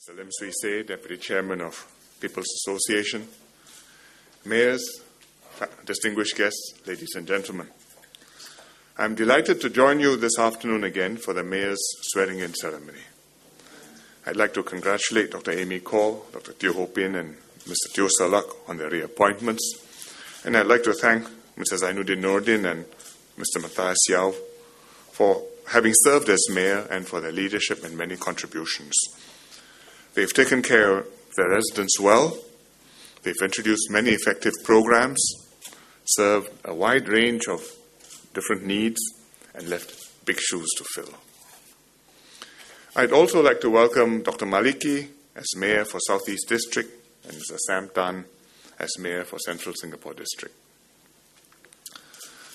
Salim Suise, Deputy Chairman of People's Association, mayors, distinguished guests, ladies and gentlemen. I'm delighted to join you this afternoon again for the mayor's swearing-in ceremony. I'd like to congratulate Dr. Amy Call, Dr. Teo Ho Pin, and Mr. Teo Salak on their reappointments. And I'd like to thank Mr. Zainuddin Nordin and Mr. Matthias Yao for having served as mayor and for their leadership and many contributions. They've taken care of their residents well. They've introduced many effective programs, served a wide range of different needs, and left big shoes to fill. I'd also like to welcome Dr. Maliki as Mayor for Southeast District and Mr. Sam Tan as Mayor for Central Singapore District.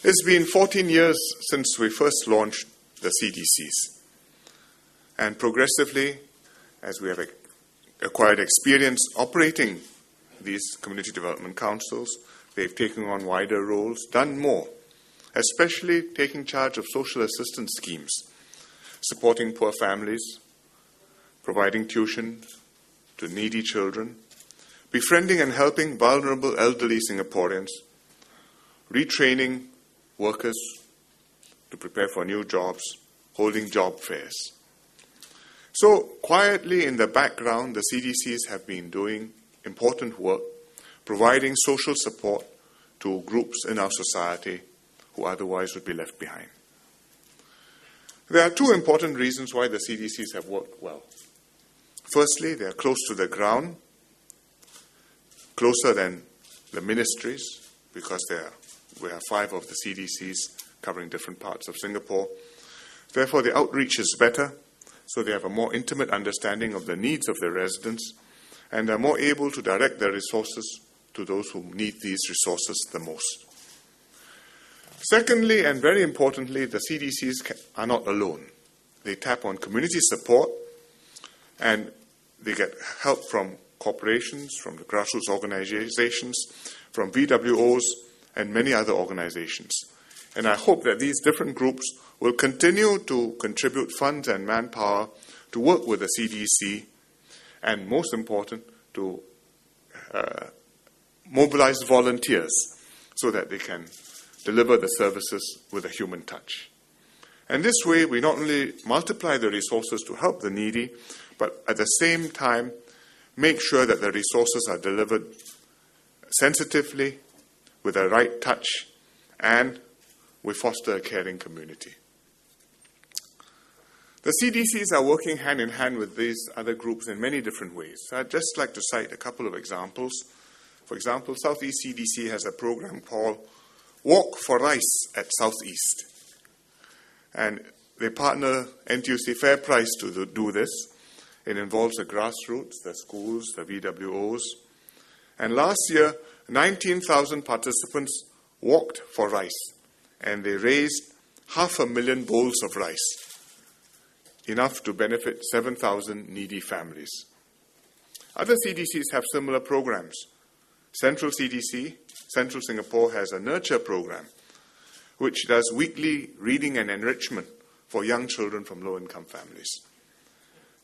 It's been 14 years since we first launched the CDCs, and progressively, as we have acquired experience operating these community development councils, they've taken on wider roles, done more, especially taking charge of social assistance schemes, supporting poor families, providing tuition to needy children, befriending and helping vulnerable elderly Singaporeans, retraining workers to prepare for new jobs, holding job fairs. So, quietly in the background, the CDCs have been doing important work, providing social support to groups in our society who otherwise would be left behind. There are two important reasons why the CDCs have worked well. Firstly, they are close to the ground, closer than the ministries, because we have 5 of the CDCs covering different parts of Singapore. Therefore, the outreach is better, so they have a more intimate understanding of the needs of their residents and are more able to direct their resources to those who need these resources the most. Secondly, and very importantly, the CDCs are not alone. They tap on community support, and they get help from corporations, from the grassroots organizations, from VWOs, and many other organizations. And I hope that these different groups will continue to contribute funds and manpower to work with the CDC, and most important, to mobilize volunteers so that they can deliver the services with a human touch. And this way, we not only multiply the resources to help the needy, but at the same time, make sure that the resources are delivered sensitively, with a right touch, and we foster a caring community. The CDCs are working hand in hand with these other groups in many different ways. I'd just like to cite a couple of examples. For example, Southeast CDC has a program called Walk for Rice at Southeast. And they partner NTUC FairPrice to do this. It involves the grassroots, the schools, the VWOs. And last year, 19,000 participants walked for rice, and they raised 500,000 bowls of rice, enough to benefit 7,000 needy families. Other CDCs have similar programs. Central CDC, Central Singapore, has a nurture program, which does weekly reading and enrichment for young children from low-income families.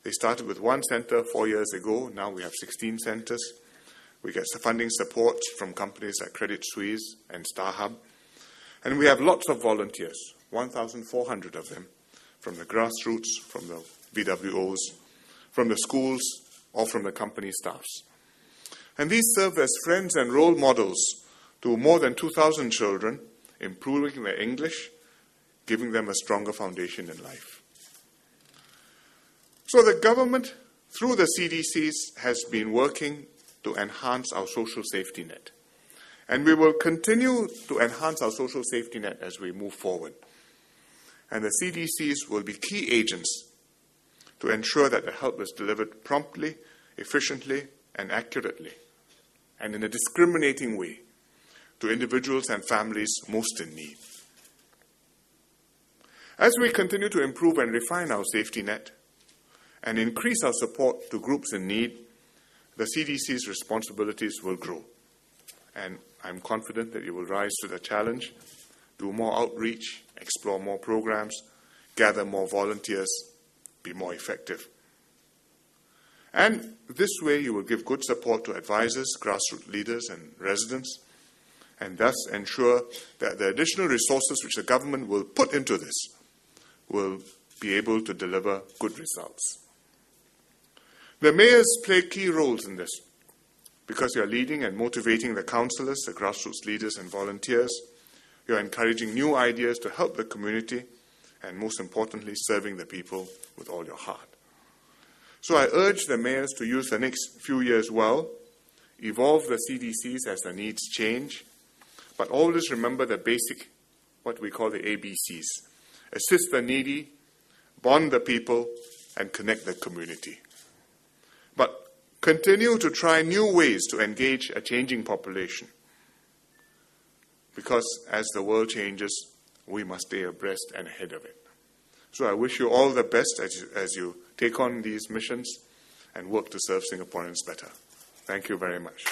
They started with 1 center 4 years ago. Now we have 16 centers. We get funding support from companies like Credit Suisse and StarHub. And we have lots of volunteers, 1,400 of them, from the grassroots, from the VWOs, from the schools, or from the company staffs. And these serve as friends and role models to more than 2,000 children, improving their English, giving them a stronger foundation in life. So the government, through the CDCs, has been working to enhance our social safety net. And we will continue to enhance our social safety net as we move forward. And the CDCs will be key agents to ensure that the help is delivered promptly, efficiently, and accurately, and in a discriminating way to individuals and families most in need. As we continue to improve and refine our safety net and increase our support to groups in need, the CDC's responsibilities will grow. And I'm confident that you will rise to the challenge, do more outreach, explore more programs, gather more volunteers, be more effective. And this way you will give good support to advisors, grassroots leaders and residents, and thus ensure that the additional resources which the government will put into this will be able to deliver good results. The mayors play key roles in this because you are leading and motivating the councillors, the grassroots leaders and volunteers. You are encouraging new ideas to help the community and, most importantly, serving the people with all your heart. So I urge the mayors to use the next few years well, evolve the CDCs as the needs change, but always remember the basic, what we call the ABCs. Assist the needy, bond the people, and connect the community. But continue to try new ways to engage a changing population. Because as the world changes, we must stay abreast and ahead of it. So I wish you all the best as you take on these missions and work to serve Singaporeans better. Thank you very much.